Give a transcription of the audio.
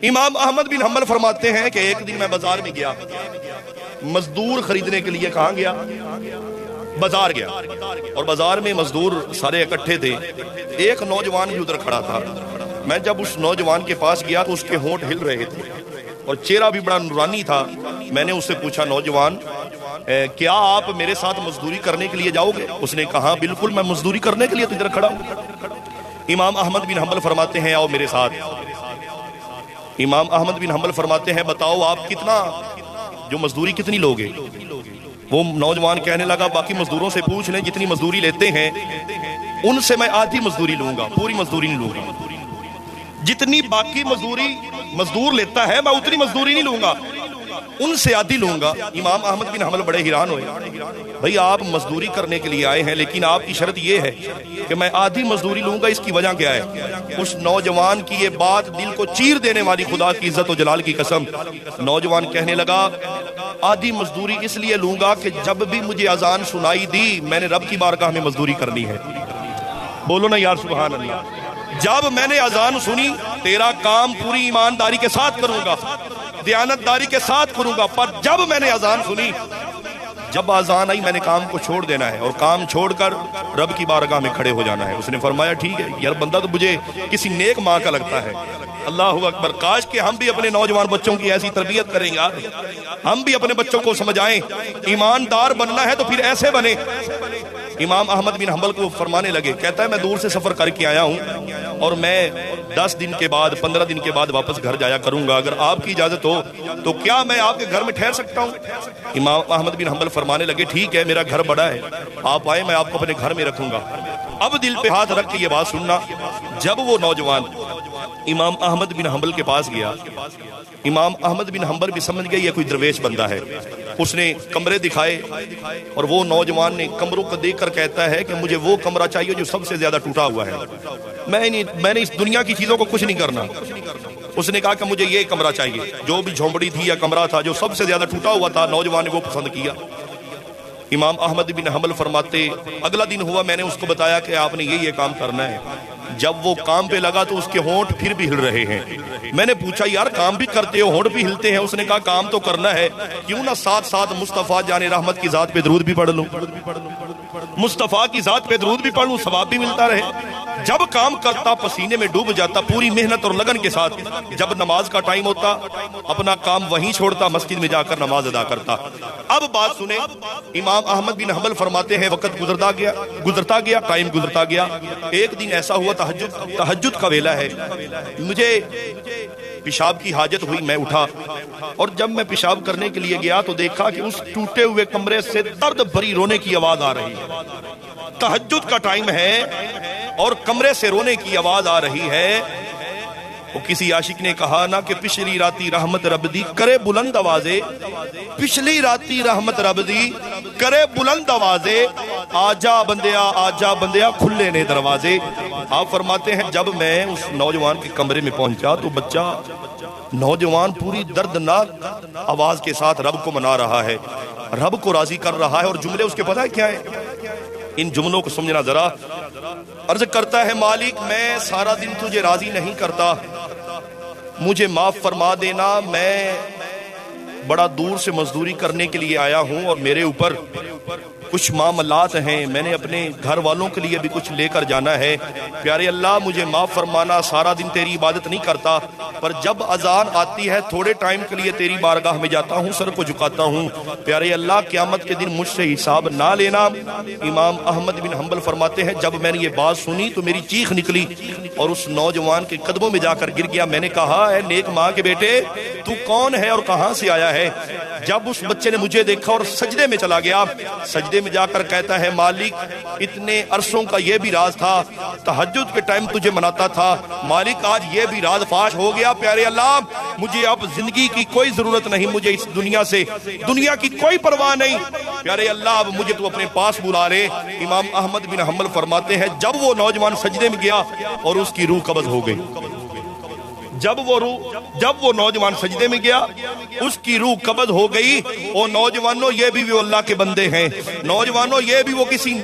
امام احمد بن حنبل فرماتے ہیں کہ ایک دن میں بازار میں گیا، مزدور خریدنے کے لیے. کہاں گیا؟ بازار گیا، اور بازار میں مزدور سارے اکٹھے تھے. ایک نوجوان بھی ادھر کھڑا تھا. میں جب اس نوجوان کے پاس گیا تو اس کے ہونٹ ہل رہے تھے اور چہرہ بھی بڑا نورانی تھا. میں نے اس سے پوچھا، نوجوان کیا آپ میرے ساتھ مزدوری کرنے کے لیے جاؤ گے؟ اس نے کہا بالکل، میں مزدوری کرنے کے لیے تو ادھر کھڑا ہوں. امام احمد بن حنبل فرماتے ہیں آؤ میرے ساتھ. امام احمد بن حنبل فرماتے ہیں بتاؤ آپ کتنا، جو مزدوری کتنی لوگے؟ وہ نوجوان کہنے لگا باقی مزدوروں سے پوچھ لیں، جتنی مزدوری لیتے ہیں ان سے میں آدھی مزدوری لوں گا، پوری مزدوری نہیں لوں گا. جتنی باقی مزدوری مزدور لیتا ہے میں اتنی مزدوری نہیں لوں گا، ان سے آدھی لوں گا. امام احمد بن حنبل بڑے حیران ہوئے. بھئی آپ مزدوری کرنے کے لیے آئے ہیں لیکن آپ کی شرط یہ ہے کہ میں آدھی مزدوری لوں گا، اس کی وجہ کیا ہے؟ اس نوجوان کی یہ بات دل کو چیر دینے والی، خدا کی عزت و جلال کی قسم. نوجوان کہنے لگا آدھی مزدوری اس لیے لوں گا کہ جب بھی مجھے اذان سنائی دی میں نے رب کی بارگاہ میں مزدوری کرنی ہے. بولو نا یار سبحان اللہ. جب میں نے اذان سنی تیرا کام پوری ایمانداری کے ساتھ کروں گا، دیانتداری کے ساتھ کروں گا، پر جب میں نے اذان سنی، جب اذان آئی میں نے کام کو چھوڑ دینا ہے اور کام چھوڑ کر رب کی بارگاہ میں کھڑے ہو جانا ہے. اس نے فرمایا ٹھیک ہے یار، بندہ تو مجھے کسی نیک ماں کا لگتا ہے. اللہ اکبر. کاش کہ ہم بھی اپنے نوجوان بچوں کی ایسی تربیت کریں یار، ہم بھی اپنے بچوں کو سمجھائیں ایماندار بننا ہے تو پھر ایسے بنے. امام احمد بن حنبل کو فرمانے لگے، کہتا ہے میں دور سے سفر کر کے آیا ہوں اور میں 10 دن کے بعد 15 دن کے بعد واپس گھر جایا کروں گا، اگر آپ کی اجازت ہو تو کیا میں آپ کے گھر میں ٹھہر سکتا ہوں؟ امام احمد بن حنبل فرمانے لگے ٹھیک ہے، میرا گھر بڑا ہے، آپ آئیں میں آپ کو اپنے گھر میں رکھوں گا. اب دل پہ ہاتھ رکھ کے یہ بات سننا، جب وہ نوجوان امام احمد بن حنبل کے پاس گیا، امام احمد بن حنبل بھی سمجھ گئے یہ کوئی درویش بندہ ہے. اس نے کمرے دکھائے اور وہ نوجوان نے کمروں کو دیکھ کر کہتا ہے کہ مجھے وہ کمرہ چاہیے جو سب سے زیادہ ٹوٹا ہوا ہے، میں نے اس دنیا کی چیزوں کو کچھ نہیں کرنا. اس نے کہا کہ مجھے یہ کمرہ چاہیے، جو بھی جھونپڑی تھی یا کمرہ تھا جو سب سے زیادہ ٹوٹا ہوا تھا، نوجوان نے وہ پسند کیا. امام احمد بن حنبل فرماتے اگلا دن ہوا، میں نے اس کو بتایا کہ آپ نے یہ کام کرنا ہے. جب وہ کام پہ لگا تو اس کے ہونٹ پھر بھی ہل رہے ہیں. میں نے پوچھا یار کام بھی کرتے ہو ہونٹ بھی ہلتے ہیں؟ اس نے کہا کام تو کرنا ہے، کیوں نہ ساتھ ساتھ مصطفیٰ جان رحمت کی ذات پہ درود بھی پڑھ لوں، مصطفیٰ کی ذات پہ درود بھی پڑھ لوں، ثواب بھی ملتا رہے. جب کام کرتا پسینے میں ڈوب جاتا پوری محنت اور لگن کے ساتھ. جب نماز کا ٹائم ہوتا اپنا کام وہیں چھوڑتا، مسجد میں جا کر نماز ادا کرتا. اب بات سنیں، امام احمد بن حنبل فرماتے ہیں وقت گزرتا گیا، ٹائم گزرتا گیا. ایک دن ایسا ہوا تہجد کا ویلا ہے، مجھے پیشاب کی حاجت ہوئی، میں اٹھا اور جب میں پیشاب کرنے کے لیے گیا تو دیکھا کہ اس ٹوٹے ہوئے کمرے سے درد بھری رونے کی آواز آ رہی ہے. تہجد کا ٹائم ہے اور کمرے سے رونے کی آواز آ رہی ہے. وہ کسی عاشق نے کہا نا کہ پچھلی راتی رحمت رب دی کرے بلند آوازے، پچھلی راتی رحمت رب دی کرے بلند آوازے، آجا بندیا کھلے نے دروازے. آپ فرماتے ہیں جب میں اس نوجوان کے کمرے میں پہنچا تو بچہ نوجوان پوری دردناک آواز کے ساتھ رب کو منا رہا ہے، رب کو راضی کر رہا ہے. اور جملے اس کے پتہ ہے کیا ہے؟ ان جملوں کو سمجھنا ذرا. عرض کرتا ہے مالک میں سارا دن تجھے راضی نہیں کرتا، مجھے معاف فرما دینا، میں بڑا دور سے مزدوری کرنے کے لیے آیا ہوں اور میرے اوپر کچھ معاملات ہیں، میں نے اپنے گھر والوں کے لیے بھی کچھ لے کر جانا ہے. پیارے اللہ مجھے معاف فرمانا، سارا دن تیری عبادت نہیں کرتا، پر جب اذان آتی ہے تھوڑے ٹائم کے لیے تیری بارگاہ میں جاتا ہوں، سر کو جھکاتا ہوں. پیارے اللہ قیامت کے دن مجھ سے حساب نہ لینا. امام احمد بن حنبل فرماتے ہیں جب میں نے یہ بات سنی تو میری چیخ نکلی اور اس نوجوان کے قدموں میں جا کر گر گیا. میں نے کہا اے نیک ماں کے بیٹے تو کون ہے اور کہاں سے آیا ہے؟ جب اس بچے نے مجھے دیکھا اور سجدے میں چلا گیا، سجدے میں جا کر کہتا ہے مالک اتنے عرصوں کا یہ بھی راز تھا، تہجد کے ٹائم تجھے مناتا تھا، مالک آج یہ بھی راز فاش ہو گیا. پیارے اللہ مجھے اب زندگی کی کوئی ضرورت نہیں، مجھے اس دنیا کی کوئی پرواہ نہیں. پیارے اللہ اب مجھے تو اپنے پاس بلا لے. امام احمد بن حنبل فرماتے ہیں جب وہ نوجوان سجدے میں گیا اور اس کی روح قبض ہو گئی، جب وہ نوجوان سجدے میں گیا اس کی روح قبض ہو گئی. اور نوجوانوں یہ بھی وہ اللہ کے بندے ہیں، نوجوانوں یہ بھی وہ کسی